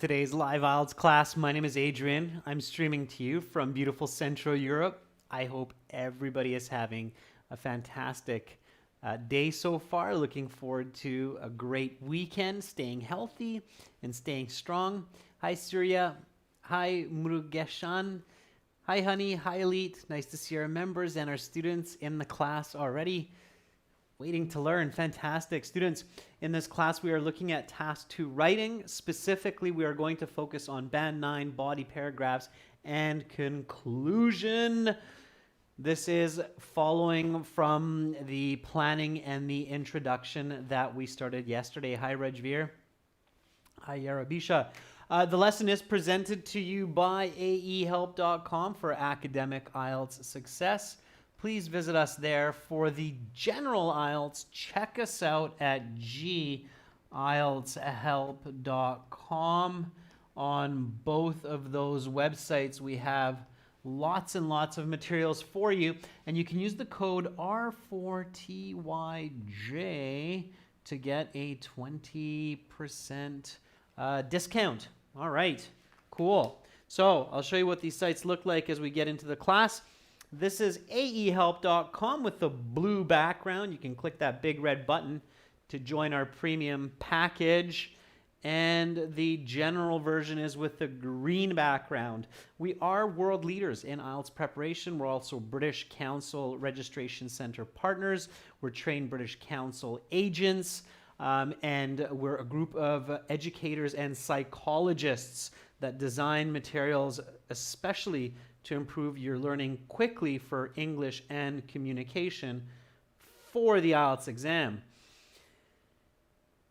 Today's live IELTS class. My name is Adrian. I'm streaming to you from beautiful Central Europe. I hope everybody is having a fantastic day so far. Looking forward to a great weekend, staying healthy and staying strong. Hi, Surya. Hi, Murugeshan. Hi, honey. Hi, Elite. Nice to see our members and our students in the class already. Waiting to learn. Fantastic. Students, in this class, we are looking at Task 2 writing. Specifically, we are going to focus on Band 9 body paragraphs and conclusion. This is following from the planning and the introduction that we started yesterday. Hi, Rajveer. Hi, Yarabisha. The lesson is presented to you by aehelp.com for academic IELTS success. Please visit us there. For the general IELTS, check us out at gieltshelp.com. On both of those websites, we have lots and lots of materials for you, and you can use the code R4TYJ to get a 20% discount. All right, cool. So I'll show you what these sites look like as we get into the class. This is aehelp.com with the blue background. You can click that big red button to join our premium package. And the general version is with the green background. We are world leaders in IELTS preparation. We're also British Council Registration Center partners. We're trained British Council agents. And we're a group of educators and psychologists that design materials especially to improve your learning quickly for English and communication for the IELTS exam.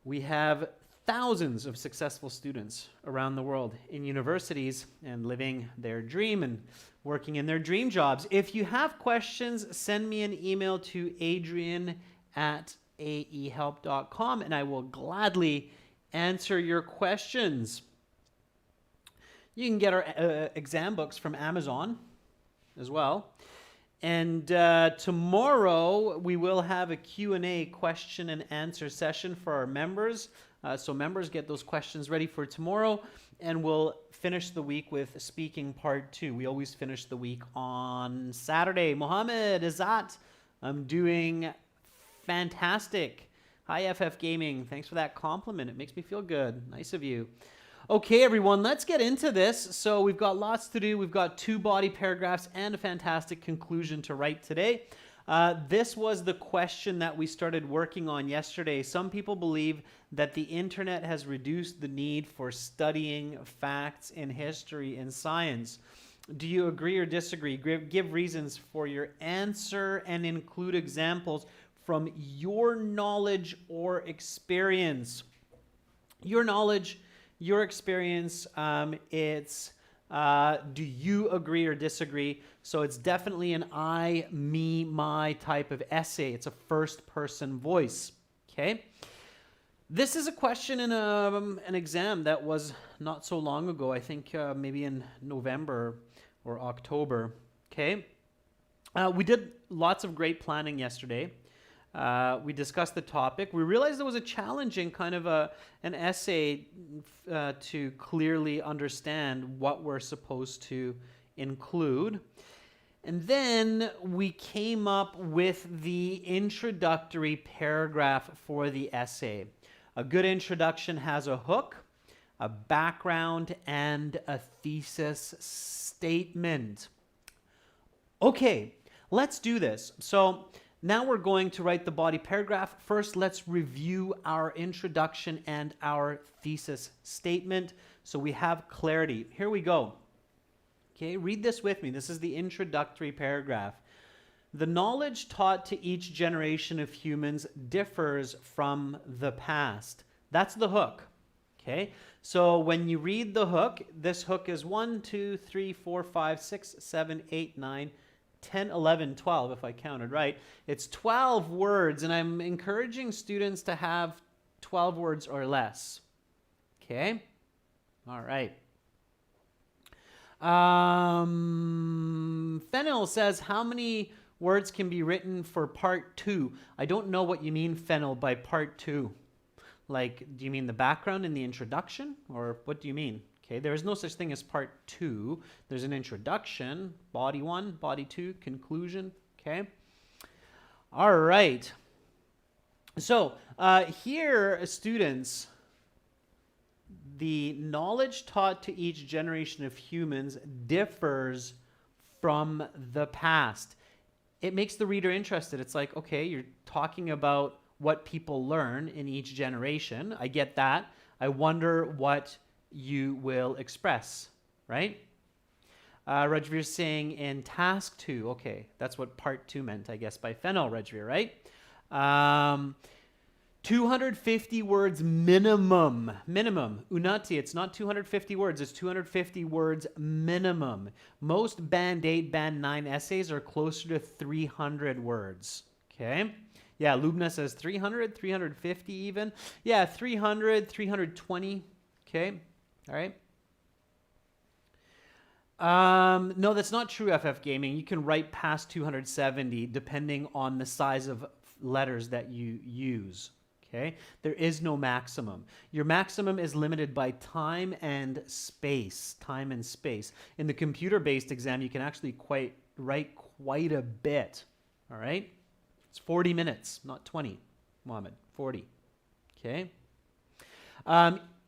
We have thousands of successful students around the world in universities and living their dream and working in their dream jobs. If you have questions, send me an email to adrian@aehelp.com and I will gladly answer your questions. You can get our exam books from Amazon as well. And tomorrow we will have a Q&A question and answer session for our members. So members, get those questions ready for tomorrow, and we'll finish the week with speaking part 2. We always finish the week on Saturday. Mohammed, Azat, I'm doing fantastic. Hi, FF Gaming. Thanks for that compliment. It makes me feel good. Nice of you. Okay, everyone, let's get into this. So we've got lots to do. We've got 2 body paragraphs and a fantastic conclusion to write today. This was the question that we started working on yesterday. Some people believe that the internet has reduced the need for studying facts in history and science. Do you agree or disagree? Give reasons for your answer and include examples from your knowledge or experience. Your knowledge, your experience, it's do you agree or disagree? So it's definitely an I, me, my type of essay. It's a first person voice, okay? This is a question in an exam that was not so long ago, I think maybe in November or October, okay? We did lots of great planning yesterday. We discussed the topic. We realized it was a challenging kind of an essay to clearly understand what we're supposed to include. And then we came up with the introductory paragraph for the essay. A good introduction has a hook, a background, and a thesis statement. Okay, let's do this. So now we're going to write the body paragraph. First, let's review our introduction and our thesis statement so we have clarity. Here we go. Okay, read this with me. This is the introductory paragraph. The knowledge taught to each generation of humans differs from the past. That's the hook. Okay, so when you read the hook, this hook is 1, 2, 3, 4, 5, 6, 7, 8, 9, 10, 11, 12, if I counted right. It's 12 words, and I'm encouraging students to have 12 words or less. Okay? All right. Fennel says, how many words can be written for part 2? I don't know what you mean, Fennel, by part 2. Like, do you mean the background in the introduction, or what do you mean? Okay, there is no such thing as part 2. There's an introduction, body 1, body 2, conclusion. Okay. All right. So here, students, the knowledge taught to each generation of humans differs from the past. It makes the reader interested. It's like, okay, you're talking about what people learn in each generation. I get that. I wonder what you will express, right? Rajveer saying in task 2, okay, that's what part 2 meant, I guess, by Fennel, Rajveer, right? 250 words minimum. Unati, it's not 250 words, it's 250 words minimum. Most Band 8, Band 9 essays are closer to 300 words, okay? Yeah, Lubna says 300, 350 even. Yeah, 300, 320, okay? All right. No, that's not true, FF Gaming. You can write past 270 depending on the size of letters that you use. Okay? There is no maximum. Your maximum is limited by time and space. Time and space. In the computer-based exam, you can actually write quite a bit. All right? It's 40 minutes, not 20, Mohammed. 40. Okay?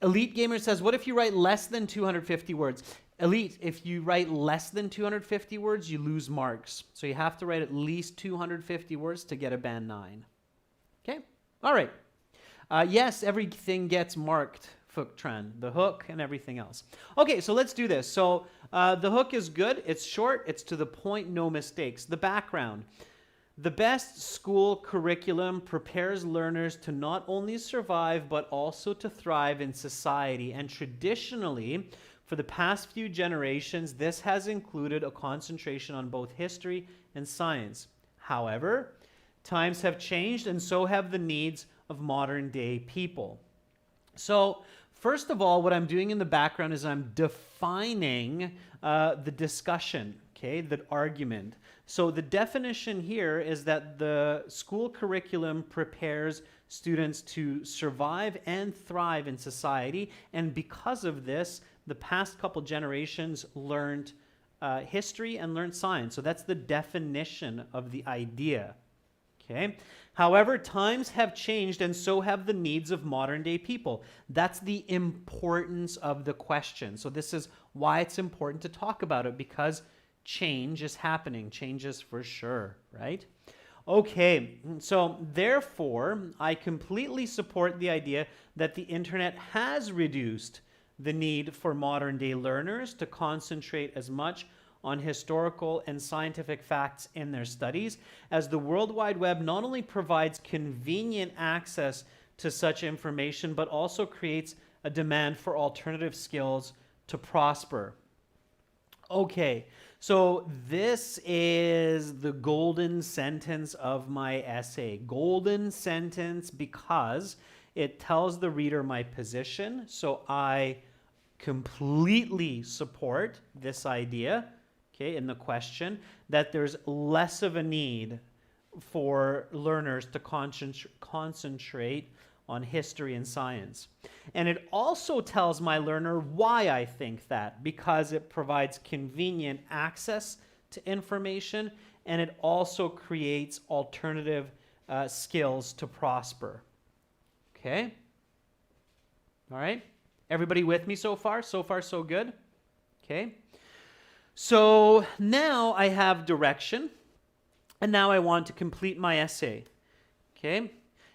Elite Gamer says, what if you write less than 250 words? Elite, if you write less than 250 words, you lose marks. So you have to write at least 250 words to get a band 9. Okay? All right. Yes, everything gets marked, Fuktran. The hook and everything else. Okay, so let's do this. So the hook is good. It's short. It's to the point. No mistakes. The background. The best school curriculum prepares learners to not only survive, but also to thrive in society. And traditionally, for the past few generations, this has included a concentration on both history and science. However, times have changed, and so have the needs of modern day people. So, first of all, what I'm doing in the background is I'm defining the discussion, okay, the argument. So the definition here is that the school curriculum prepares students to survive and thrive in society, and because of this, the past couple generations learned history and learned science. So that's the definition of the idea. Okay. However, times have changed, and so have the needs of modern day people. That's the importance of the question. So this is why it's important to talk about it, because change is happening. Changes for sure, right? Okay, so therefore, I completely support the idea that the internet has reduced the need for modern day learners to concentrate as much on historical and scientific facts in their studies, as the World Wide Web not only provides convenient access to such information, but also creates a demand for alternative skills to prosper. Okay, so this is the golden sentence of my essay. Golden sentence because it tells the reader my position. So I completely support this idea, okay, in the question, that there's less of a need for learners to concentrate on history and science. And it also tells my learner why I think that, because it provides convenient access to information, and it also creates alternative skills to prosper. Okay? All right? Everybody with me so far? So far, so good? Okay. So now I have direction, and now I want to complete my essay. Okay.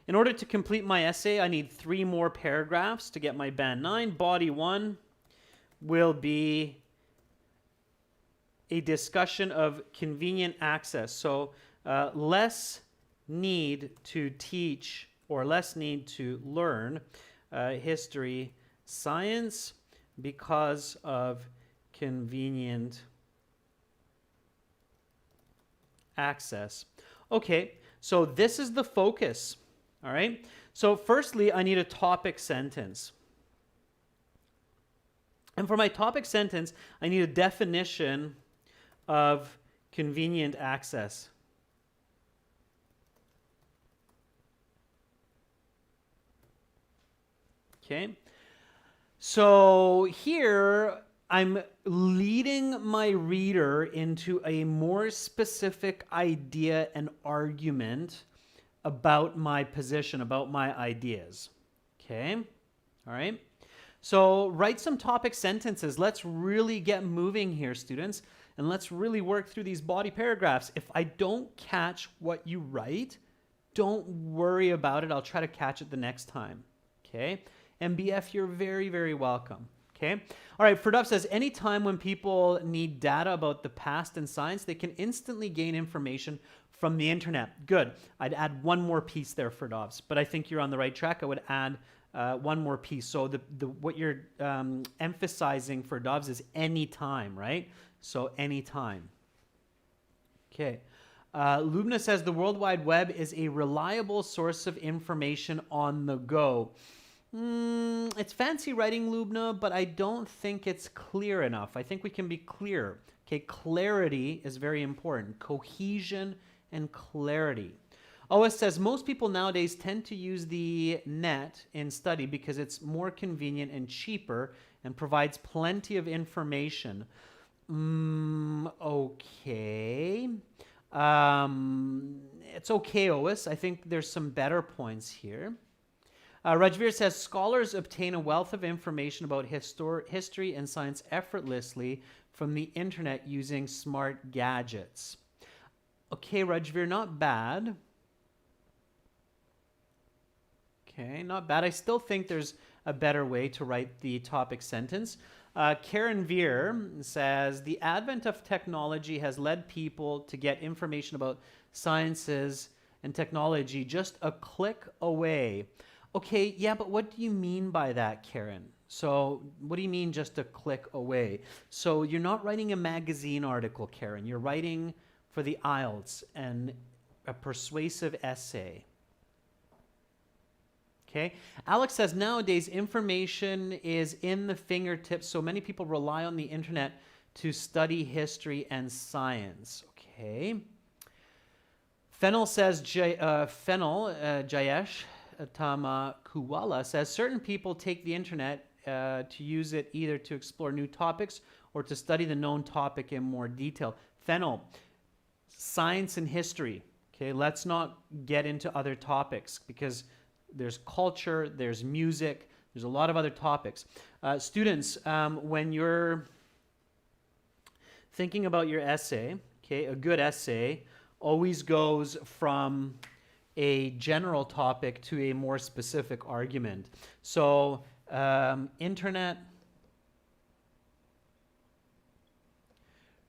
In order to complete my essay, I need 3 more paragraphs to get my band 9. Body 1 will be a discussion of convenient access. So less need to teach or less need to learn history, science because of convenient access. Okay, so this is the focus. All right. So firstly, I need a topic sentence. And for my topic sentence, I need a definition of convenient access. Okay. So here I'm leading my reader into a more specific idea and argument about my position, about my ideas. Okay. All right. So write some topic sentences. Let's really get moving here, students, and let's really work through these body paragraphs. If I don't catch what you write, don't worry about it. I'll try to catch it the next time. Okay? MBF, you're very, very welcome. Okay? All right, Ferdov says, anytime when people need data about the past in science, they can instantly gain information from the internet. Good. I'd add one more piece there, Ferdovs, but I think you're on the right track. I would add one more piece. So what you're emphasizing for Doves is anytime, right? So anytime. Okay. Lubna says the World Wide Web is a reliable source of information on the go. It's fancy writing, Lubna, but I don't think it's clear enough. I think we can be clear. Okay, clarity is very important. Cohesion and clarity. OS says most people nowadays tend to use the net in study because it's more convenient and cheaper and provides plenty of information. Okay. It's okay, OS. I think there's some better points here. Rajveer says scholars obtain a wealth of information about history and science effortlessly from the internet using smart gadgets. Okay, Rajveer, not bad. Okay, not bad. I still think there's a better way to write the topic sentence. Karen Veer says, the advent of technology has led people to get information about sciences and technology just a click away. Okay, yeah, but what do you mean by that, Karen? So what do you mean just a click away? So you're not writing a magazine article, Karen. You're writing for the IELTS and a persuasive essay. Okay. Alex says nowadays information is in the fingertips, so many people rely on the internet to study history and science. Okay. Fennel says, Jayesh Tamakuwala says certain people take the internet to use it either to explore new topics or to study the known topic in more detail. Fennel, science and history. Okay, let's not get into other topics because there's culture, there's music, there's a lot of other topics. Students, when you're thinking about your essay, okay, a good essay always goes from a general topic to a more specific argument. So, internet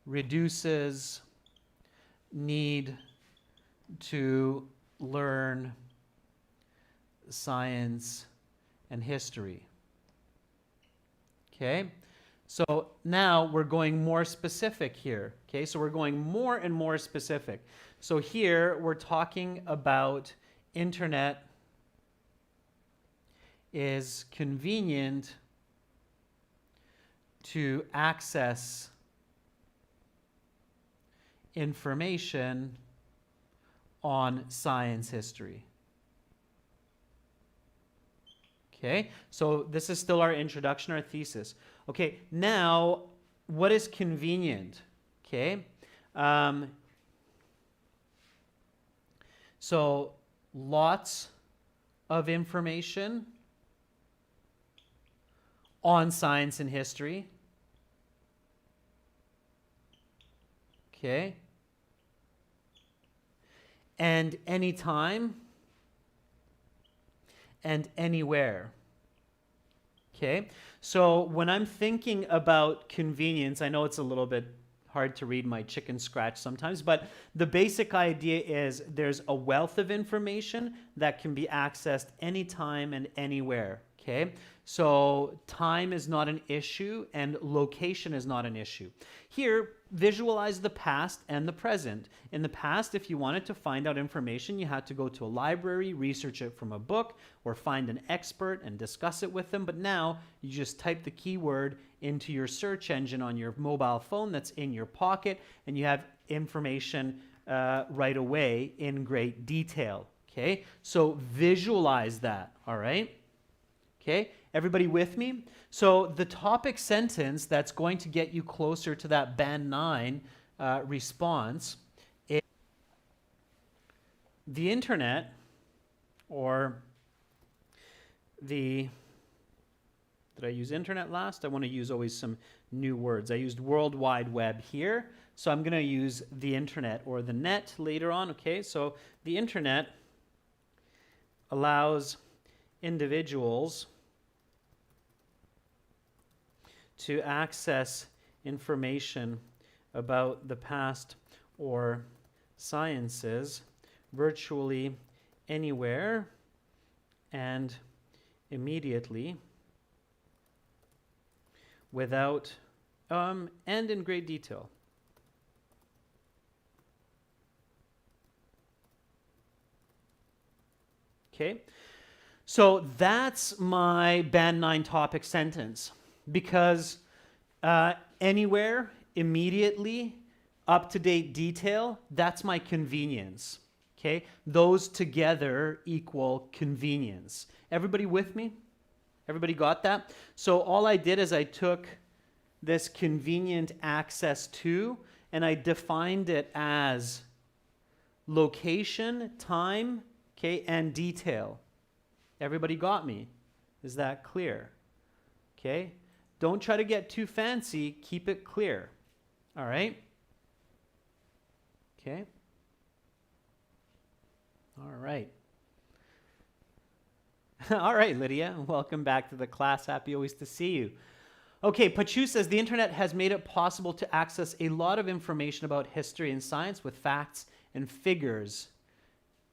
reduces need to learn science and history. Okay, so now we're going more specific here. Okay, so we're going more and more specific. So here we're talking about internet is convenient to access information on science history. Okay, so this is still our introduction, our thesis. Okay, now what is convenient? Okay, so lots of information on science and history. Okay, and anytime and anywhere. Okay, so when I'm thinking about convenience, I know it's a little bit hard to read my chicken scratch sometimes, but the basic idea is there's a wealth of information that can be accessed anytime and anywhere. Okay, so time is not an issue and location is not an issue. Here, visualize the past and the present. In the past, if you wanted to find out information, you had to go to a library, research it from a book, or find an expert and discuss it with them. But now, you just type the keyword into your search engine on your mobile phone that's in your pocket, and you have information right away in great detail. Okay, so visualize that, all right? Okay, Everybody with me? So the topic sentence that's going to get you closer to that band 9 response is the internet, or the, did I use internet last? I want to use always some new words. I used World Wide Web here, so I'm going to use the internet or the net later on. Okay, so the internet allows individuals to access information about the past or sciences virtually anywhere and immediately without and in great detail. Okay, so that's my band 9 topic sentence, because anywhere, immediately, up-to-date detail, that's my convenience. Okay, those together equal convenience. Everybody with me? Everybody got that? So all I did is I took this convenient access to and I defined it as location, time, okay, and detail. Everybody got me? Is that clear? Okay, don't try to get too fancy, keep it clear. All right? Okay. All right. All right, Lydia, welcome back to the class. Happy always to see you. Okay, Pachu says the internet has made it possible to access a lot of information about history and science with facts and figures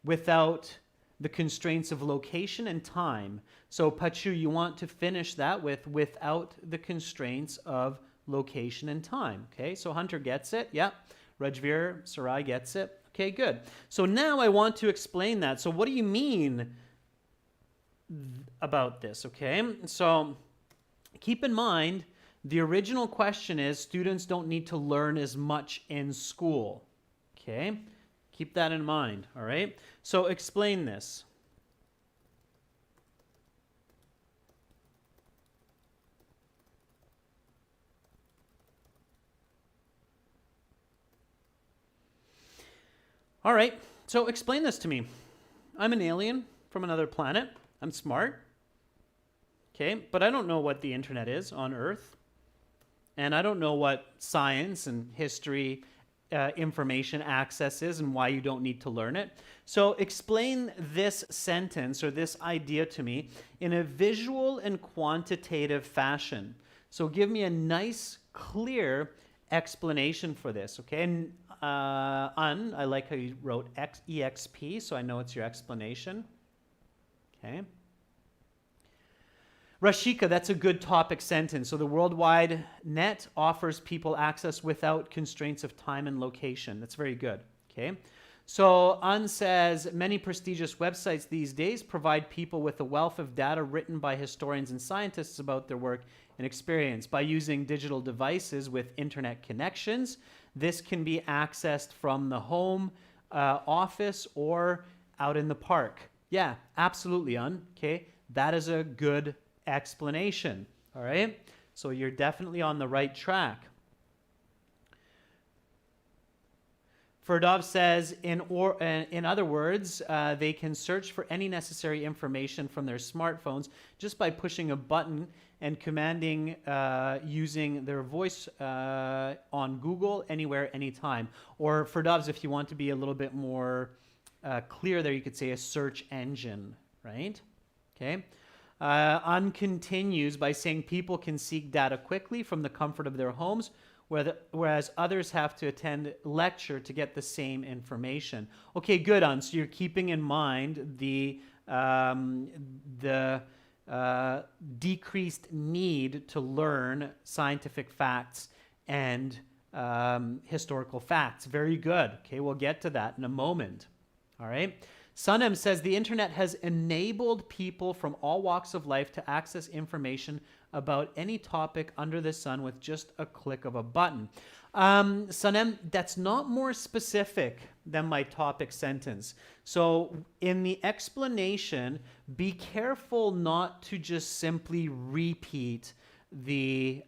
without the constraints of location and time. So Pachu, you want to finish that with without the constraints of location and time. Okay, so Hunter gets it. Yeah. Rajveer Sarai gets it. Okay, good. So now I want to explain that. So what do you mean about this? Okay, so keep in mind the original question is students don't need to learn as much in school. Okay, keep that in mind. All right, so explain this. All right, so explain this to me. I'm an alien from another planet. I'm smart. Okay, but I don't know what the internet is on Earth. And I don't know what science and history information access is and why you don't need to learn it. So explain this sentence or this idea to me in a visual and quantitative fashion. So give me a nice, clear explanation for this, okay? And I like how you wrote EXP, so I know it's your explanation. Okay. Rashika, that's a good topic sentence. So the World Wide Net offers people access without constraints of time and location. That's very good. Okay. So An says, many prestigious websites these days provide people with a wealth of data written by historians and scientists about their work and experience. By using digital devices with internet connections, this can be accessed from the home, office, or out in the park. Yeah, absolutely, An. Okay, that is a good explanation. All right, so you're definitely on the right track. Ferdov says, in other words, they can search for any necessary information from their smartphones just by pushing a button and commanding using their voice on Google anywhere, anytime. Or Ferdovs, if you want to be a little bit more clear there, you could say a search engine, right? Okay. An continues by saying people can seek data quickly from the comfort of their homes, whereas others have to attend lecture to get the same information. Okay, good, An. So you're keeping in mind the decreased need to learn scientific facts and historical facts. Very good. Okay, we'll get to that in a moment. All right. Sunem says the internet has enabled people from all walks of life to access information about any topic under the sun with just a click of a button. Sunem, that's not more specific than my topic sentence. So in the explanation, be careful not to just simply repeat the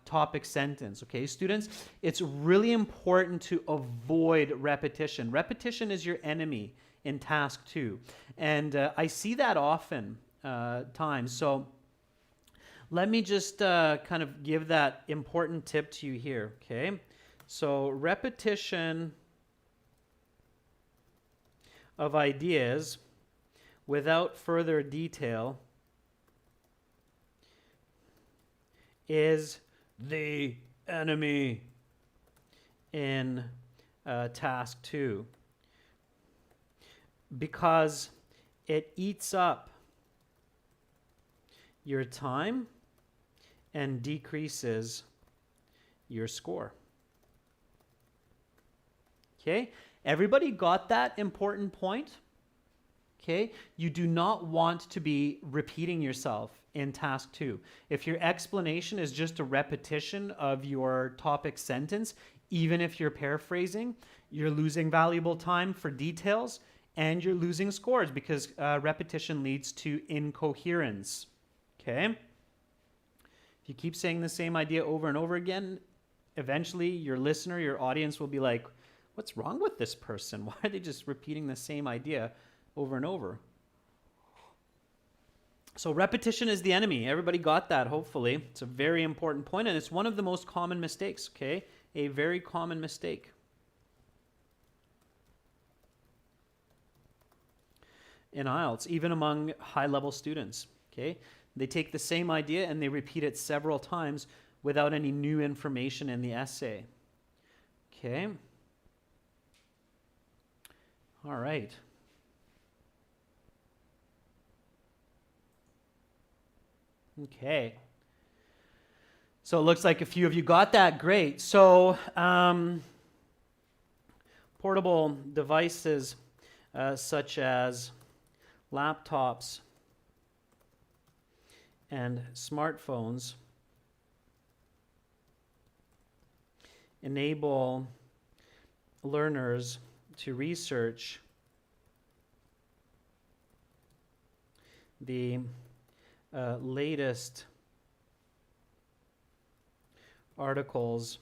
topic sentence. Okay, students, it's really important to avoid repetition. Repetition is your enemy in task 2. And I see that often times. So let me just kind of give that important tip to you here, okay? So repetition of ideas without further detail is the enemy in task 2, because it eats up your time and decreases your score. Okay, everybody got that important point? Okay, you do not want to be repeating yourself in task 2. If your explanation is just a repetition of your topic sentence, even if you're paraphrasing, you're losing valuable time for details and you're losing scores because repetition leads to incoherence. Okay? If you keep saying the same idea over and over again, eventually your listener, your audience will be like, what's wrong with this person? Why are they just repeating the same idea over and over? So repetition is the enemy. Everybody got that, hopefully. It's a very important point, and it's one of the most common mistakes, okay? A very common mistake. In IELTS, even among high-level students, okay? They take the same idea and they repeat it several times without any new information in the essay. Okay? All right. Okay. So it looks like a few of you got that. Great. So portable devices such as laptops and smartphones enable learners to research the latest articles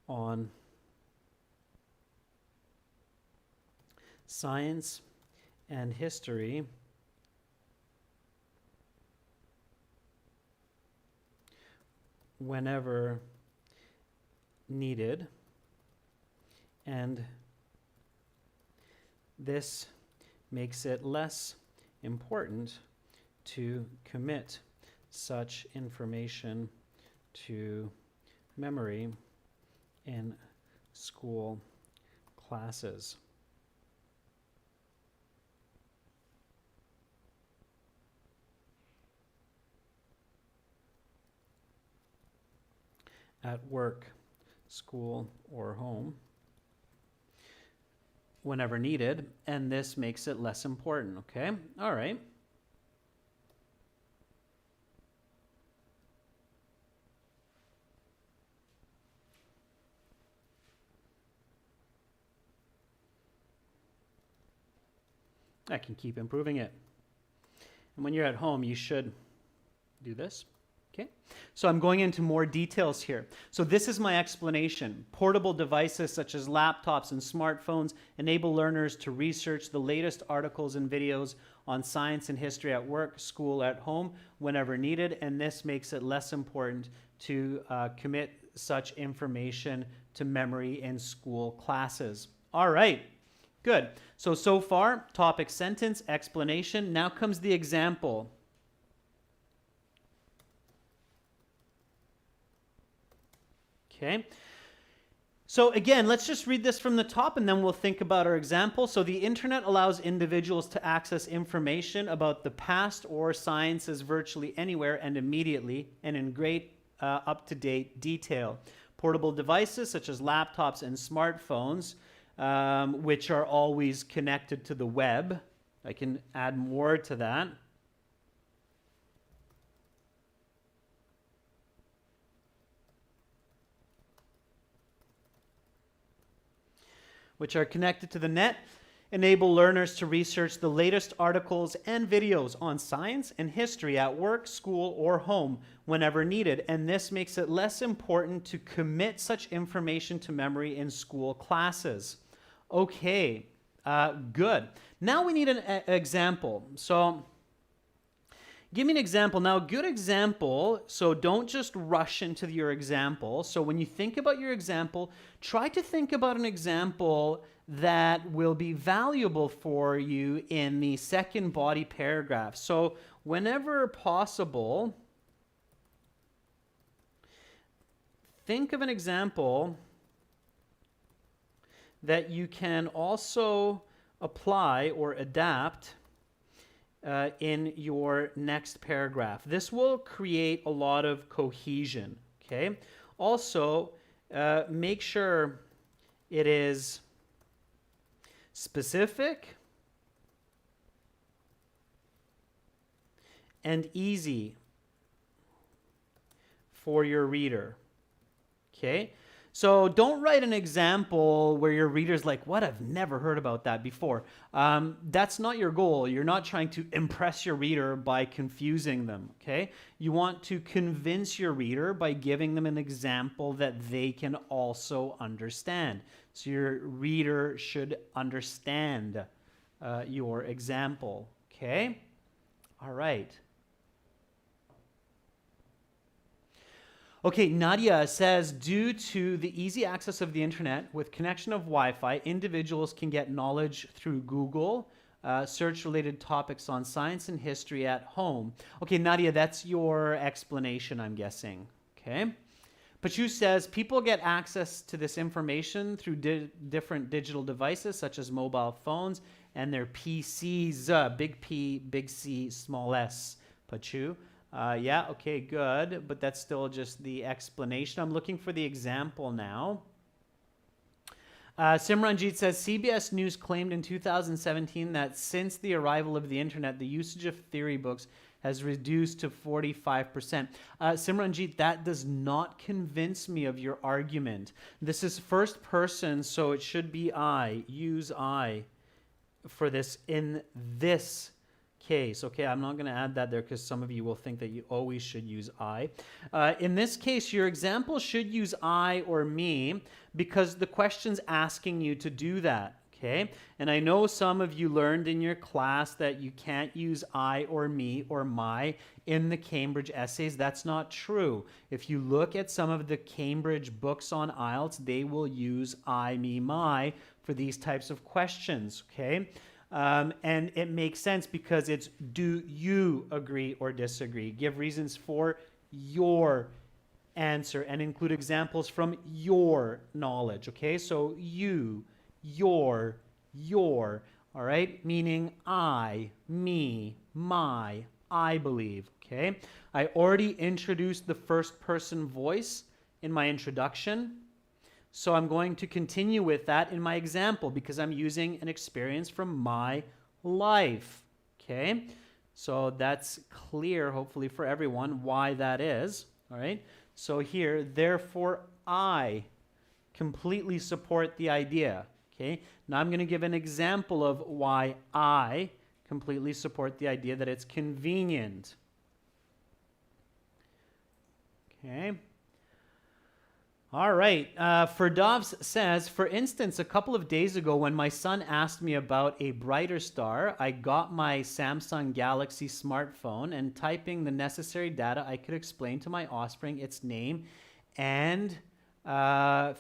on science and history whenever needed, and this makes it less important to commit such information to memory in school classes. At work, school, or home, whenever needed, and this makes it less important, okay? All right. I can keep improving it. And when you're at home, you should do this. Okay, so I'm going into more details here. So this is my explanation. Portable devices such as laptops and smartphones enable learners to research the latest articles and videos on science and history at work, school, at home, whenever needed, and this makes it less important to commit such information to memory in school classes. All right, good. So far, topic, sentence, explanation. Now comes the example. Okay, so again, let's just read this from the top and then we'll think about our example. So the internet allows individuals to access information about the past or sciences virtually anywhere and immediately and in great up-to-date detail. Portable devices such as laptops and smartphones, which are always connected to the web. I can add more to that. which are connected to the net, enable learners to research the latest articles and videos on science and history at work, school, or home whenever needed. And this makes it less important to commit such information to memory in school classes. Okay, good. Now we need an example. So give me an example. Now, a good example, so don't just rush into your example. So when you think about your example, try to think about an example that will be valuable for you in the second body paragraph. So whenever possible, think of an example that you can also apply or adapt in your next paragraph. This will create a lot of cohesion, okay? Also, make sure it is specific and easy for your reader, okay? So don't write an example where your reader's like, what? I've never heard about that before. That's not your goal. You're not trying to impress your reader by confusing them, okay? You want to convince your reader by giving them an example that they can also understand. So your reader should understand your example, okay? All right. Okay, Nadia says, due to the easy access of the internet with connection of Wi-Fi, individuals can get knowledge through Google, search related topics on science and history at home. Okay, Nadia, that's your explanation, I'm guessing. Okay. Pachu says, people get access to this information through different digital devices, such as mobile phones and their PCs, big P, big C, small s, Pachu. Yeah, okay, good, but that's still just the explanation. I'm looking for the example now. Simranjit says, CBS News claimed in 2017 that since the arrival of the internet, the usage of theory books has reduced to 45%. Simranjit, that does not convince me of your argument. This is first person, so it should be I. Use I for this in this case. Okay, I'm not going to add that there because some of you will think that you always should use I. In this case, your example should use I or me because the question's asking you to do that. Okay, and I know some of you learned in your class that you can't use I or me or my in the Cambridge essays. That's not true. If you look at some of the Cambridge books on IELTS, they will use I, me, my for these types of questions. Okay. And it makes sense because it's do you agree or disagree? Give reasons for your answer and include examples from your knowledge, okay? So you, your, all right? Meaning I, me, my, I believe, okay? I already introduced the first person voice in my introduction. So I'm going to continue with that in my example because I'm using an experience from my life, okay? So that's clear, hopefully, for everyone why that is, all right? So here, therefore, I completely support the idea, okay? Now I'm going to give an example of why I completely support the idea that it's convenient, okay? All right, Ferdovs says, for instance, a couple of days ago when my son asked me about a brighter star, I got my Samsung Galaxy smartphone and typing the necessary data, I could explain to my offspring its name and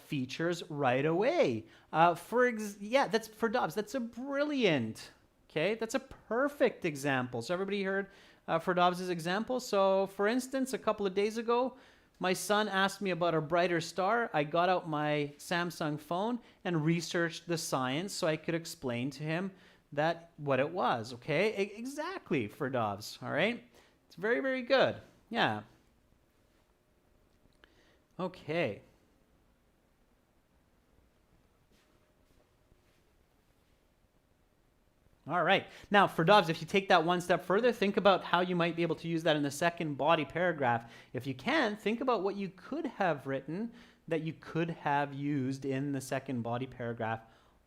features right away. Yeah, that's Ferdovs. That's a brilliant, okay? That's a perfect example. So everybody heard Ferdovs' example? So for instance, a couple of days ago, my son asked me about a brighter star. I got out my Samsung phone and researched the science so I could explain to him that what it was, okay? Exactly, Ferdovs, all right? It's very, very good. Yeah. Okay. All right. Now, for Dobbs, if you take that one step further, think about how you might be able to use that in the second body paragraph. If you can, think about what you could have written that you could have used in the second body paragraph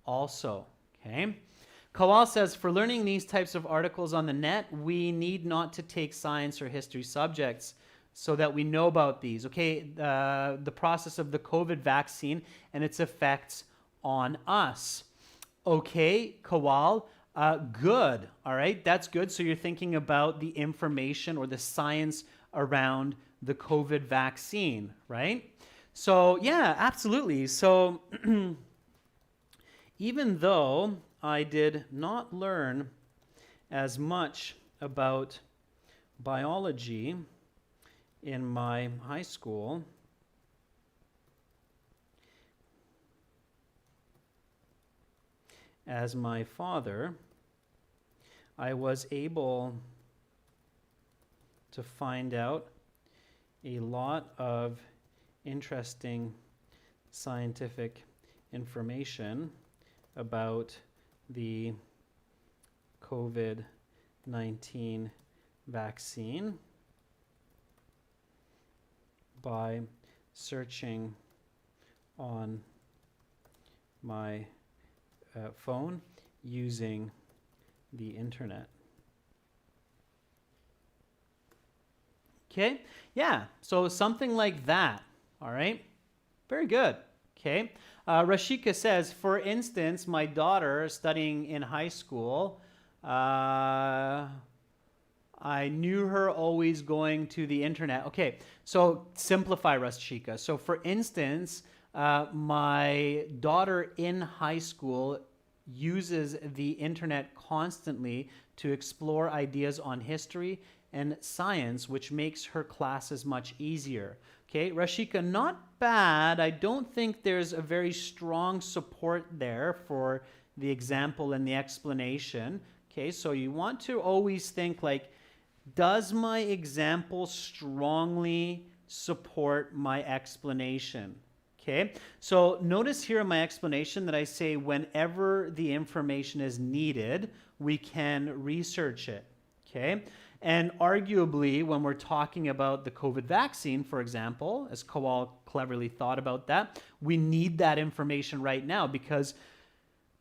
also. Okay. Kawal says, for learning these types of articles on the net, we need not to take science or history subjects so that we know about these. Okay, the process of the COVID vaccine and its effects on us. Okay, Kawal, good. All right, that's good. So you're thinking about the information or the science around the COVID vaccine, right? So yeah, absolutely. So even though I did not learn as much about biology in my high school, as my father, I was able to find out a lot of interesting scientific information about the COVID-19 vaccine by searching on my phone using the internet. Okay, yeah, so something like that, all right? Very good, okay? Rashika says, for instance, my daughter studying in high school, I knew her always going to the internet. Okay, so simplify, Rashika. So for instance, my daughter in high school uses the internet constantly to explore ideas on history and science, which makes her classes much easier. Okay, Rashika, not bad. I don't think there's a very strong support there for the example and the explanation. Okay, so you want to always think like, does my example strongly support my explanation? Okay, so notice here in my explanation that I say whenever the information is needed, we can research it. Okay, and arguably when we're talking about the COVID vaccine, for example, as Kawal cleverly thought about that, we need that information right now because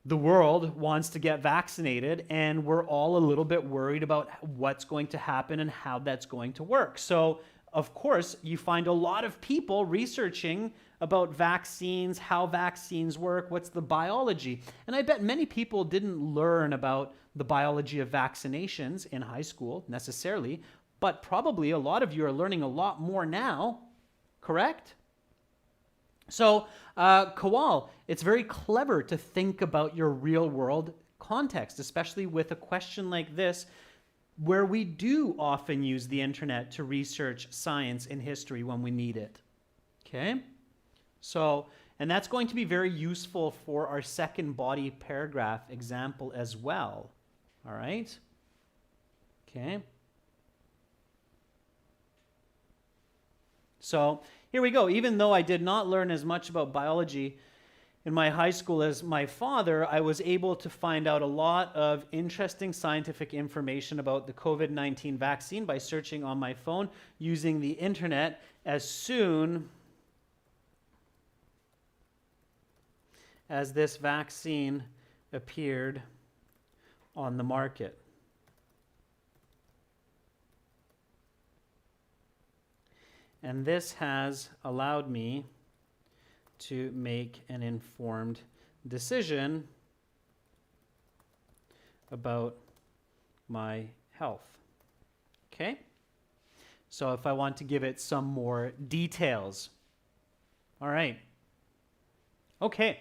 the world wants to get vaccinated and we're all a little bit worried about what's going to happen and how that's going to work. So, of course, you find a lot of people researching about vaccines, how vaccines work, what's the biology. And I bet many people didn't learn about the biology of vaccinations in high school necessarily, but probably a lot of you are learning a lot more now, correct? So, Kawal, it's very clever to think about your real world context, especially with a question like this, where we do often use the internet to research science and history when we need it. Okay? So, and that's going to be very useful for our second body paragraph example as well. All right? Okay. So, here we go. Even though I did not learn as much about biology in my high school as my father, I was able to find out a lot of interesting scientific information about the COVID-19 vaccine by searching on my phone using the internet as soon as this vaccine appeared on the market. And this has allowed me to make an informed decision about my health. Okay? So if I want to give it some more details. All right. Okay.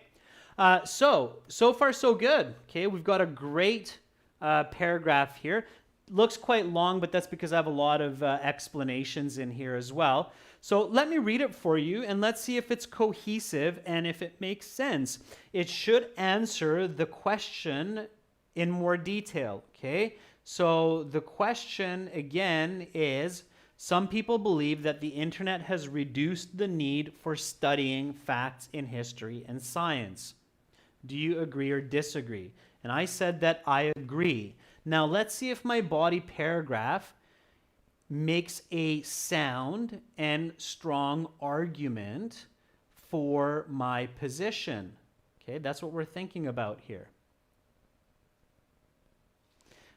So far so good. Okay, we've got a great paragraph here. Looks quite long, but that's because I have a lot of explanations in here as well. So let me read it for you and let's see if it's cohesive and if it makes sense. It should answer the question in more detail, okay? So the question again is, some people believe that the internet has reduced the need for studying facts in history and science. Do you agree or disagree? And I said that I agree. Now let's see if my body paragraph makes a sound and strong argument for my position. Okay, that's what we're thinking about here.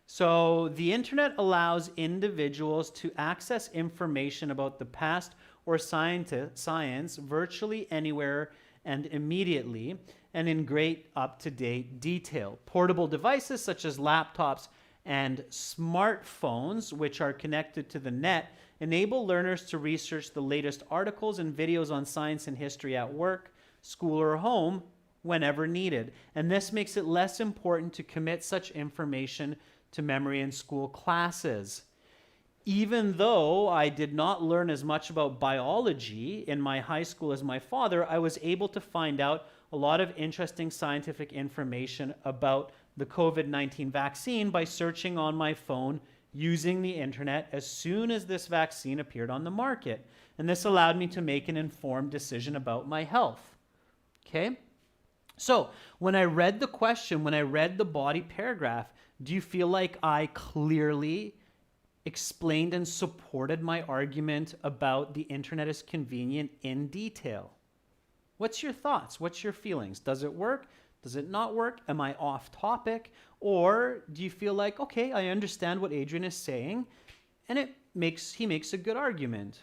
So the internet allows individuals to access information about the past or science virtually anywhere and immediately and in great up-to-date detail. Portable devices such as laptops and smartphones, which are connected to the net, enable learners to research the latest articles and videos on science and history at work, school, or home whenever needed. And this makes it less important to commit such information to memory in school classes. Even though I did not learn as much about biology in my high school as my father, I was able to find out a lot of interesting scientific information about the COVID-19 vaccine by searching on my phone using the internet as soon as this vaccine appeared on the market. And this allowed me to make an informed decision about my health. Okay? So, when I read the question, when I read the body paragraph, do you feel like I clearly explained and supported my argument about the internet is convenient in detail? What's your thoughts? What's your feelings? Does it work? Does it not work? Am I off topic? Or do you feel like, okay, I understand what Adrian is saying, and he makes a good argument?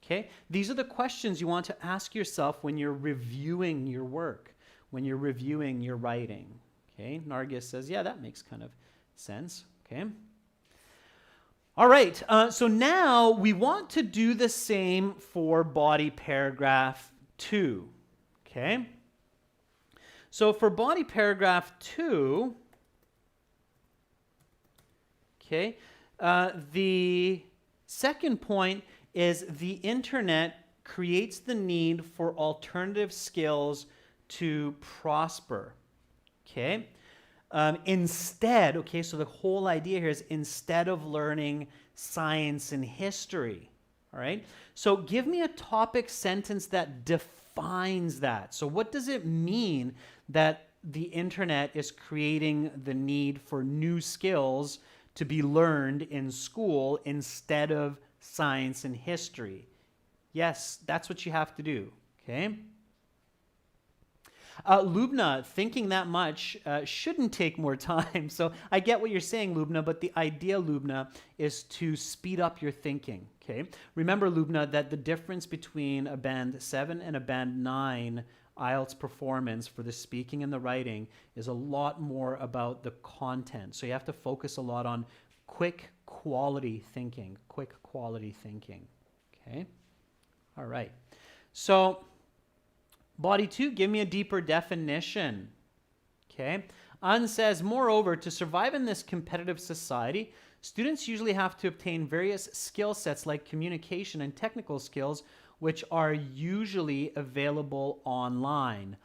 Okay? These are the questions you want to ask yourself when you're reviewing your work, when you're reviewing your writing. Okay? Nargis says, yeah, that makes kind of sense. Okay? All right, so now we want to do the same for body paragraph 2. Okay? So for body paragraph 2, okay, the second point is the internet creates the need for alternative skills to prosper. Okay? Instead, okay, so the whole idea here is instead of learning science and history, all right? So give me a topic sentence that defines that. So what does it mean that the internet is creating the need for new skills to be learned in school instead of science and history? Yes, that's what you have to do, okay? Lubna, thinking that much shouldn't take more time. So I get what you're saying, Lubna, but the idea, Lubna, is to speed up your thinking, okay? Remember, Lubna, that the difference between a band 7 and a band 9 IELTS performance for the speaking and the writing is a lot more about the content. So you have to focus a lot on quick quality thinking, okay? All right. So body 2, give me a deeper definition. Okay. An says, moreover, to survive in this competitive society, students usually have to obtain various skill sets like communication and technical skills, which are usually available online.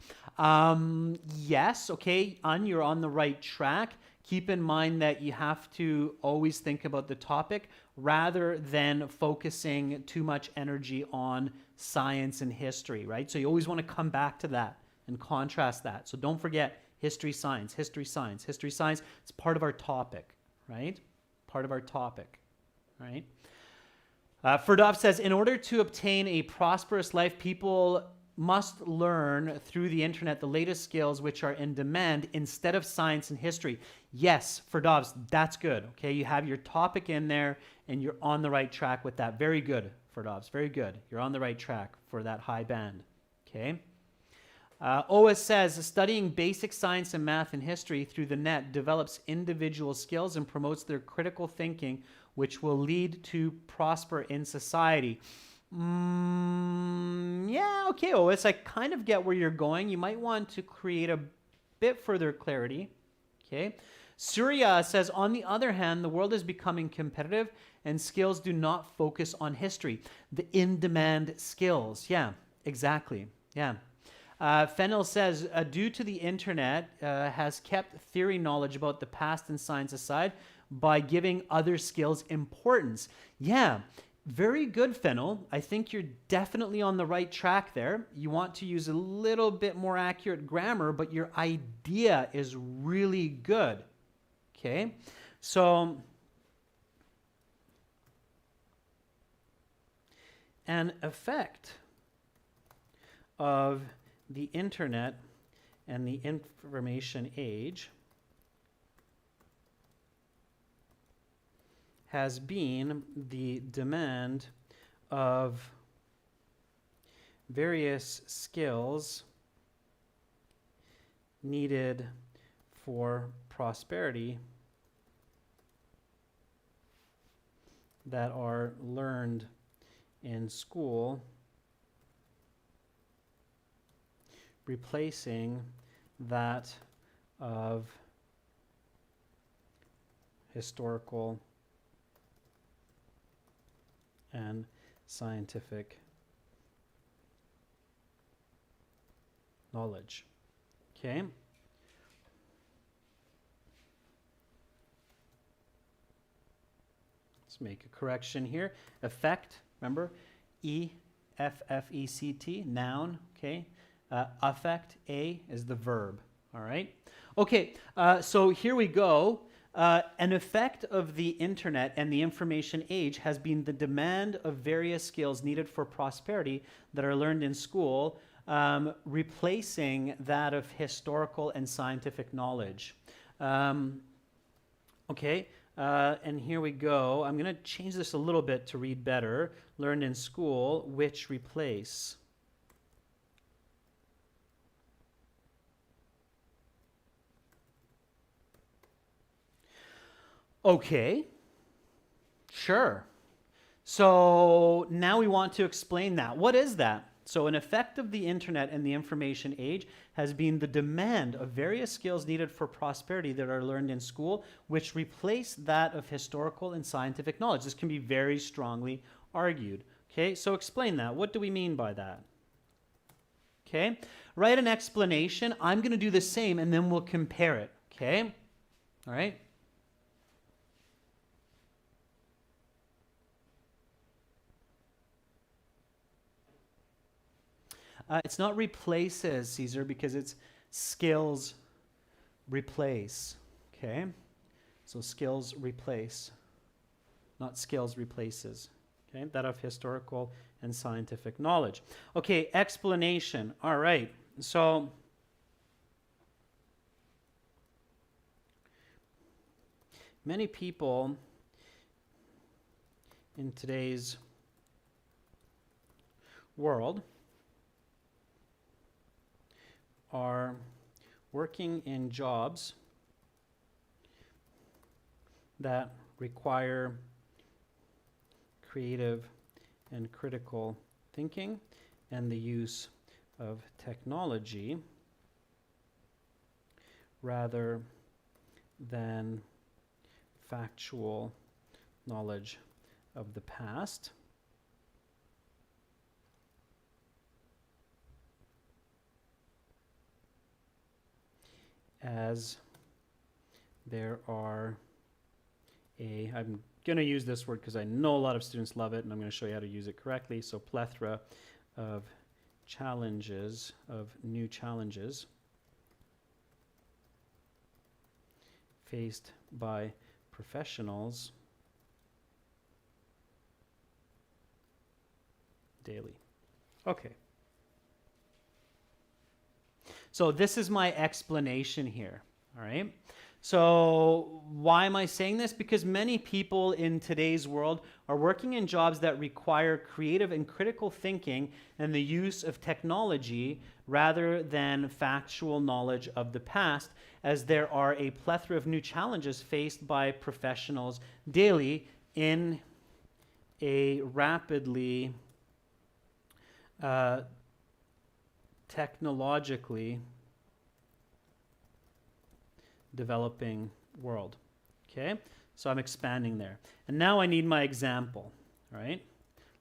Yes, okay, An, you're on the right track. Keep in mind that you have to always think about the topic rather than focusing too much energy on science and history, right? So you always want to come back to that and contrast that. So don't forget history, science, history, science, history, science. It's part of our topic, right? Part of our topic, right? Ferdov says, in order to obtain a prosperous life, people must learn through the internet the latest skills which are in demand instead of science and history. Yes, Ferdovs, that's good. Okay, you have your topic in there and you're on the right track with that. Very good, Ferdovs, very good. You're on the right track for that high band. Okay. Oas says, studying basic science and math and history through the net develops individual skills and promotes their critical thinking, which will lead to prosper in society. Yeah, okay, Oas, I kind of get where you're going. You might want to create a bit further clarity. Okay. Surya says, on the other hand, the world is becoming competitive and skills do not focus on history. The in-demand skills. Yeah, exactly. Yeah. Fennel says, due to the internet has kept theory knowledge about the past and science aside by giving other skills importance. Yeah, very good, Fennel. I think you're definitely on the right track there. You want to use a little bit more accurate grammar, but your idea is really good. Okay, so an effect of the internet and the information age has been the demand of various skills needed for prosperity that are learned in school, replacing that of historical and scientific knowledge. Okay? Let's make a correction here. Effect, remember, E-F-F-E-C-T, noun, okay? Affect, A, is the verb, all right? Okay, so here we go. An effect of the internet and the information age has been the demand of various skills needed for prosperity that are learned in school, replacing that of historical and scientific knowledge. Okay, and here we go. I'm going to change this a little bit to read better. Learned in school, which replace. Okay, sure. So now we want to explain that. What is that? So an effect of the internet and the information age has been the demand of various skills needed for prosperity that are learned in school, which replace that of historical and scientific knowledge. This can be very strongly argued. Okay, so explain that. What do we mean by that? Okay, write an explanation. I'm going to do the same, and then we'll compare it. Okay, all right. It's not replaces, Caesar, because it's skills replace, okay? So skills replace, not skills replaces, okay? That of historical and scientific knowledge. Okay, explanation, all right. So many people in today's world are working in jobs that require creative and critical thinking and the use of technology rather than factual knowledge of the past. As there are I'm going to use this word because I know a lot of students love it, and I'm going to show you how to use it correctly. So plethora of challenges, of new challenges faced by professionals daily. Okay. So this is my explanation here, all right? So why am I saying this? Because many people in today's world are working in jobs that require creative and critical thinking and the use of technology rather than factual knowledge of the past, as there are a plethora of new challenges faced by professionals daily in a rapidly technologically developing world. Okay, so I'm expanding there. And now I need my example, right?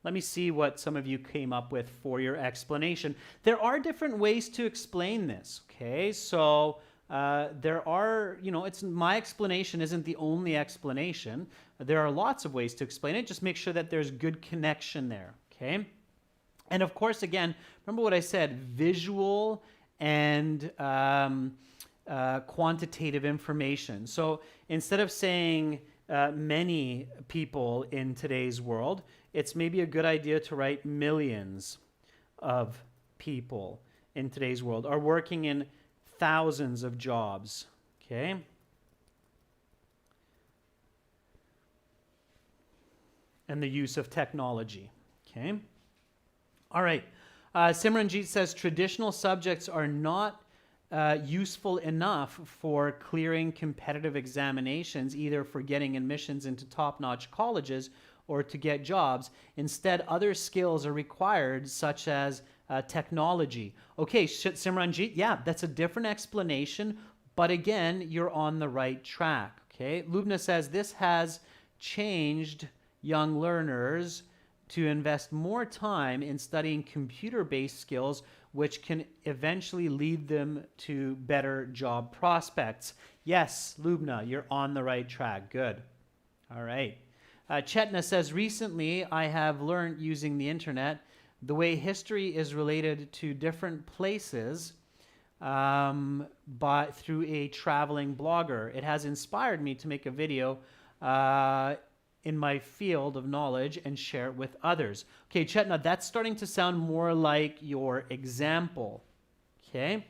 Let me see what some of you came up with for your explanation. There are different ways to explain this, okay? So there are, it's my explanation isn't the only explanation. There are lots of ways to explain it. Just make sure that there's good connection there, okay? And of course, again, remember what I said, visual and quantitative information. So instead of saying many people in today's world, it's maybe a good idea to write millions of people in today's world are working in thousands of jobs. Okay. And the use of technology. Okay. All right. Simranjeet says traditional subjects are not useful enough for clearing competitive examinations, either for getting admissions into top-notch colleges or to get jobs. Instead, other skills are required, such as technology. Okay, Simranjeet, yeah, that's a different explanation, but again, you're on the right track. Okay, Lubna says this has changed young learners to invest more time in studying computer-based skills, which can eventually lead them to better job prospects. Yes, Lubna, you're on the right track. Good. All right. Chetna says, recently I have learned using the internet the way history is related to different places through a traveling blogger. It has inspired me to make a video in my field of knowledge and share it with others. Okay, Chetna, that's starting to sound more like your example. Okay.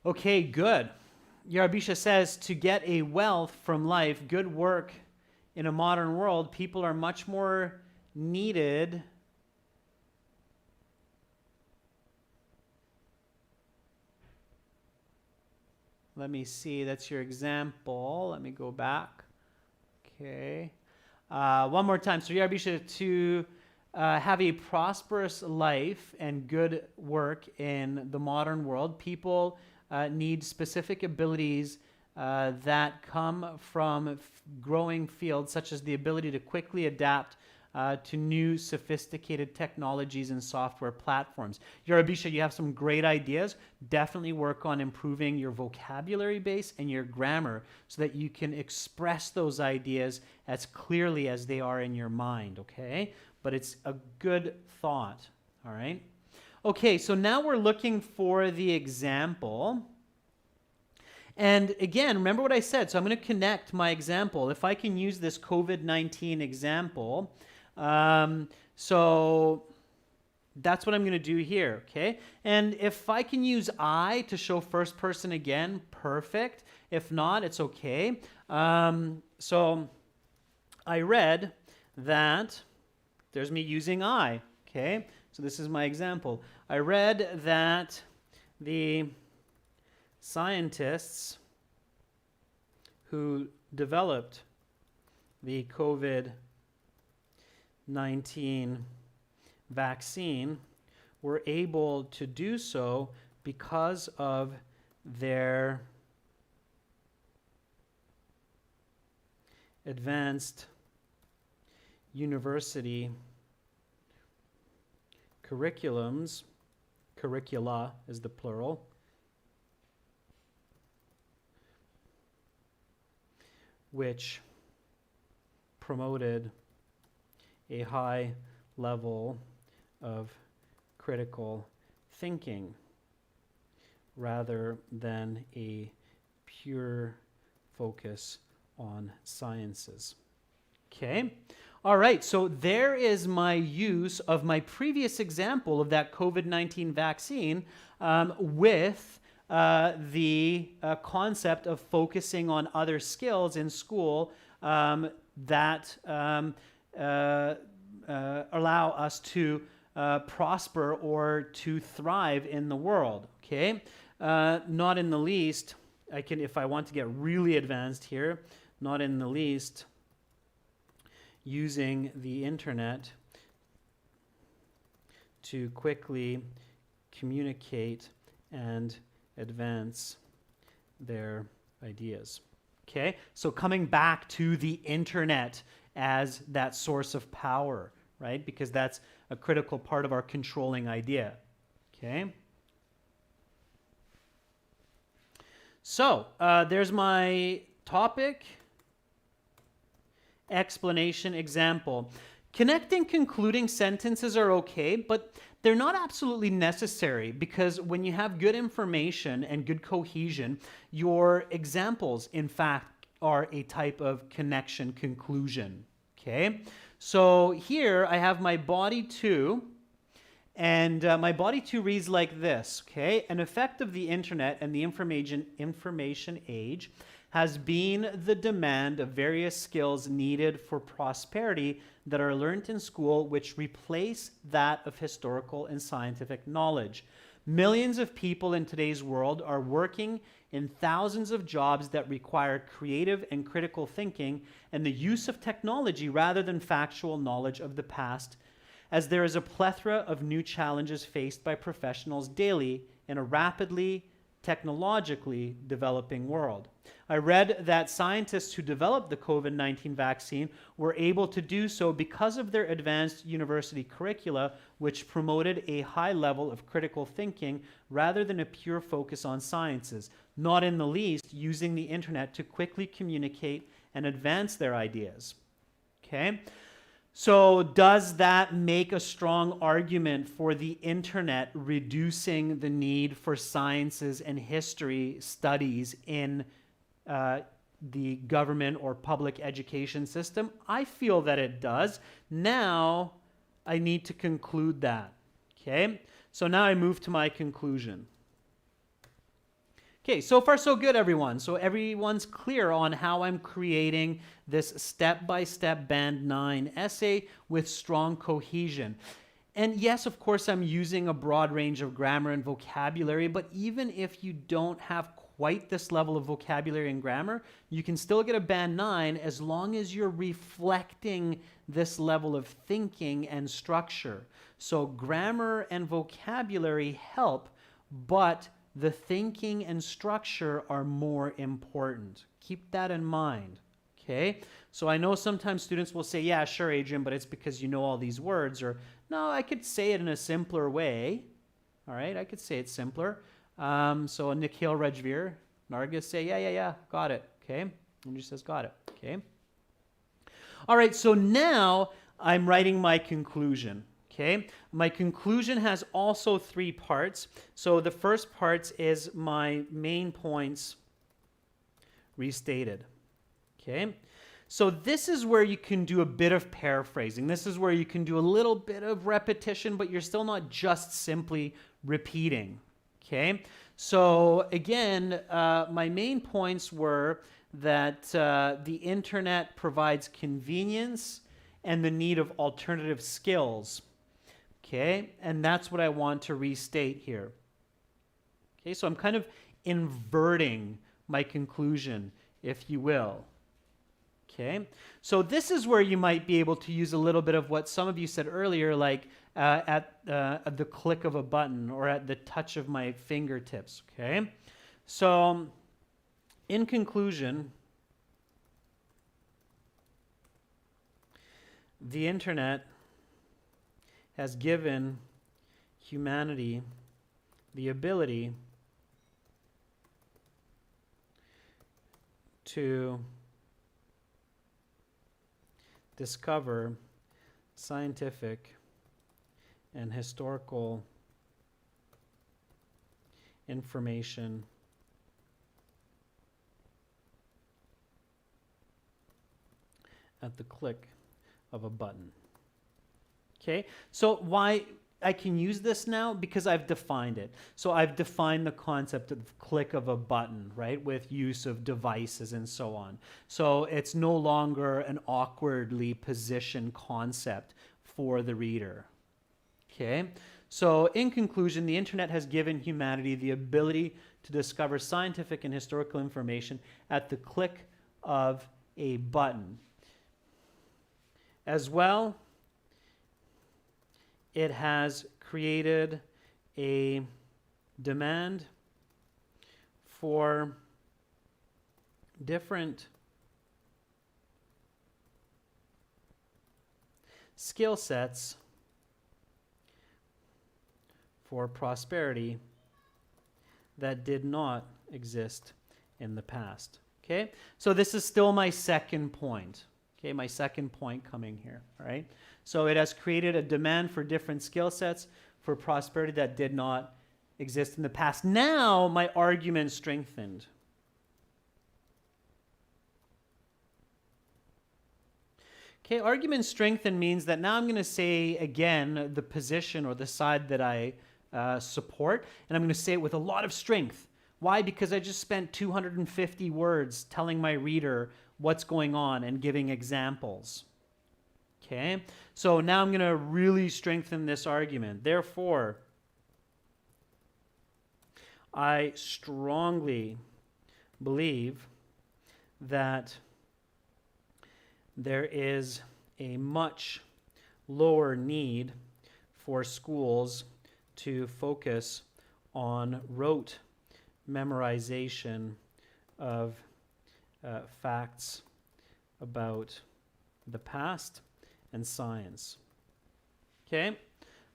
Okay, good. Yarabisha says, to get a wealth from life, good work in a modern world, people are much more needed. Let me see, that's your example. Let me go back. Okay. One more time. So Yarabisha, to have a prosperous life and good work in the modern world, people need specific abilities that come from growing fields, such as the ability to quickly adapt to new sophisticated technologies and software platforms. Yarabisha, you have some great ideas. Definitely work on improving your vocabulary base and your grammar so that you can express those ideas as clearly as they are in your mind, okay? But it's a good thought, all right? Okay, so now we're looking for the example. And again, remember what I said. So I'm going to connect my example. If I can use this COVID-19 example, so that's what I'm going to do here, okay? And if I can use I to show first person again, perfect. If not, it's okay. So I read that, there's me using I, okay? So this is my example. I read that the scientists who developed the COVID-19 vaccine were able to do so because of their advanced university curriculums, curricula is the plural, which promoted a high level of critical thinking rather than a pure focus on sciences. Okay. All right, so there is my use of my previous example of that COVID-19 vaccine with the concept of focusing on other skills in school that allow us to prosper or to thrive in the world, okay? Not in the least, I can, if I want to get really advanced here, not in the least, using the internet to quickly communicate and advance their ideas. Okay, so coming back to the internet as that source of power, right? Because that's a critical part of our controlling idea. Okay. So there's my topic, explanation, example. Connecting concluding sentences are okay, but they're not absolutely necessary because when you have good information and good cohesion, your examples, in fact, are a type of connection conclusion. Okay, so here I have my body 2, and my body 2 reads like this. Okay, an effect of the internet and the information age has been the demand of various skills needed for prosperity that are learned in school, which replace that of historical and scientific knowledge. Millions of people in today's world are working in thousands of jobs that require creative and critical thinking and the use of technology rather than factual knowledge of the past, as there is a plethora of new challenges faced by professionals daily in a rapidly technologically developing world. I read that scientists who developed the COVID-19 vaccine were able to do so because of their advanced university curricula, which promoted a high level of critical thinking rather than a pure focus on sciences, not in the least using the internet to quickly communicate and advance their ideas. Okay? So does that make a strong argument for the internet reducing the need for sciences and history studies in the government or public education system? I feel that it does. Now I need to conclude that. Okay, so now I move to my conclusion. Okay, so far so good, everyone. So everyone's clear on how I'm creating this step-by-step Band 9 essay with strong cohesion. And yes, of course, I'm using a broad range of grammar and vocabulary, but even if you don't have quite this level of vocabulary and grammar, you can still get a Band 9 as long as you're reflecting this level of thinking and structure. So grammar and vocabulary help, but the thinking and structure are more important. Keep that in mind, okay? So I know sometimes students will say, yeah, sure, Adrian, but it's because you know all these words, or no, I could say it in a simpler way, all right? I could say it simpler. So Nikhil Rajveer, Nargis say, yeah, got it, okay? And she says, got it, okay? All right, so now I'm writing my conclusion. Okay, my conclusion has also 3 parts. So the first part is my main points restated. Okay, so this is where you can do a bit of paraphrasing. This is where you can do a little bit of repetition, but you're still not just simply repeating. Okay, so again, my main points were that the internet provides convenience and the need of alternative skills. Okay, and that's what I want to restate here. Okay, so I'm kind of inverting my conclusion, if you will. Okay, so this is where you might be able to use a little bit of what some of you said earlier, like at the click of a button or at the touch of my fingertips. Okay, so in conclusion, the internet has given humanity the ability to discover scientific and historical information at the click of a button. Okay, so why I can use this now? Because I've defined it. So I've defined the concept of click of a button, right, with use of devices and so on. So it's no longer an awkwardly positioned concept for the reader. Okay, so in conclusion, the internet has given humanity the ability to discover scientific and historical information at the click of a button. As well, it has created a demand for different skill sets for prosperity that did not exist in the past. Okay, so this is still my second point. Okay, my second point coming here, all right? So it has created a demand for different skill sets for prosperity that did not exist in the past. Now my argument strengthened. Okay, argument strengthen means that now I'm going to say again the position or the side that I support, and I'm going to say it with a lot of strength. Why? Because I just spent 250 words telling my reader what's going on and giving examples. Okay, so now I'm going to really strengthen this argument. Therefore, I strongly believe that there is a much lower need for schools to focus on rote memorization of facts about the past and science. Okay?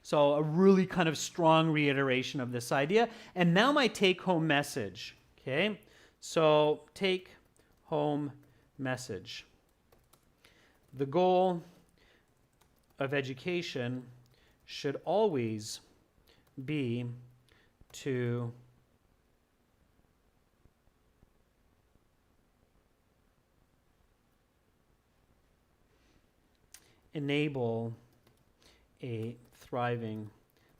So a really kind of strong reiteration of this idea. And now my take-home message. Okay? So take-home message. The goal of education should always be to enable a thriving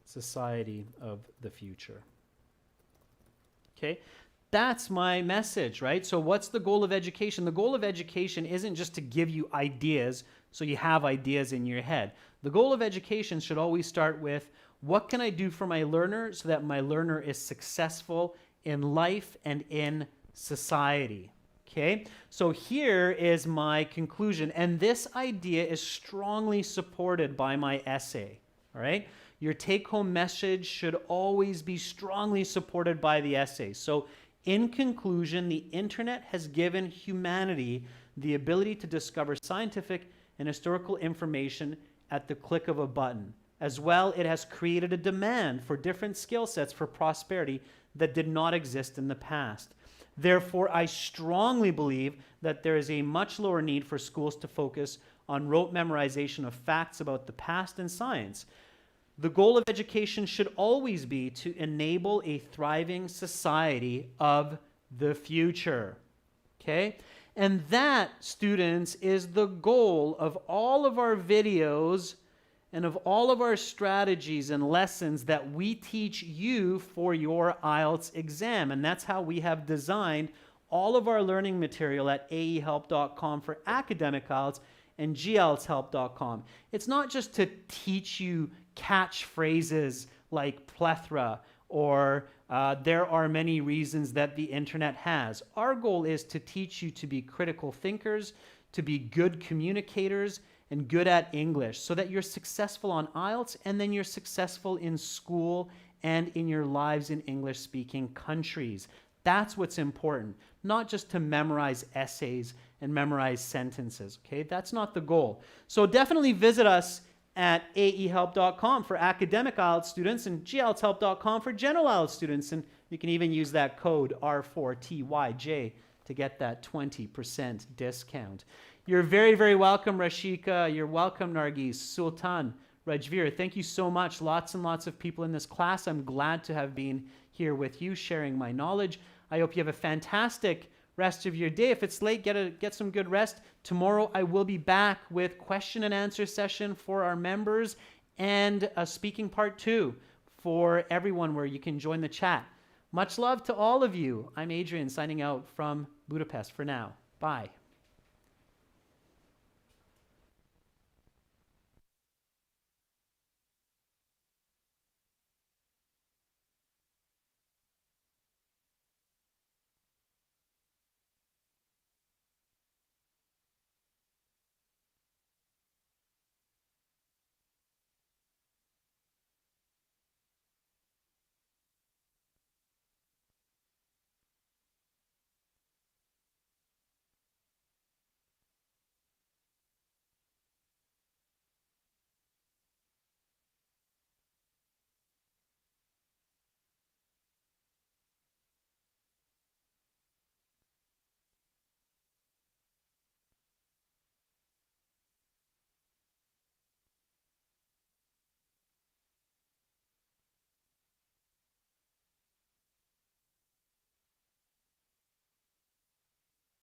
society of the future. Okay? That's my message, right? So what's the goal of education? The goal of education isn't just to give you ideas so you have ideas in your head. The goal of education should always start with, what can I do for my learner so that my learner is successful in life and in society? Okay, so here is my conclusion, and this idea is strongly supported by my essay, all right? Your take-home message should always be strongly supported by the essay. So in conclusion, the internet has given humanity the ability to discover scientific and historical information at the click of a button. As well, it has created a demand for different skill sets for prosperity that did not exist in the past. Therefore, I strongly believe that there is a much lower need for schools to focus on rote memorization of facts about the past and science. The goal of education should always be to enable a thriving society of the future. Okay? And that, students, is the goal of all of our videos and of all of our strategies and lessons that we teach you for your IELTS exam. And that's how we have designed all of our learning material at aehelp.com for academic IELTS and gltshelp.com. It's not just to teach you catchphrases like plethora or there are many reasons that the internet has. Our goal is to teach you to be critical thinkers, to be good communicators, and good at English so that you're successful on IELTS and then you're successful in school and in your lives in English-speaking countries. That's what's important, not just to memorize essays and memorize sentences, okay? That's not the goal. So definitely visit us at aehelp.com for academic IELTS students and gltshelp.com for general IELTS students. And you can even use that code R4TYJ to get that 20% discount. You're very, very welcome, Rashika. You're welcome, Nargis, Sultan, Rajveer. Thank you so much. Lots and lots of people in this class. I'm glad to have been here with you, sharing my knowledge. I hope you have a fantastic rest of your day. If it's late, get some good rest. Tomorrow, I will be back with question and answer session for our members and a speaking part 2 for everyone where you can join the chat. Much love to all of you. I'm Adrian signing out from Budapest for now. Bye.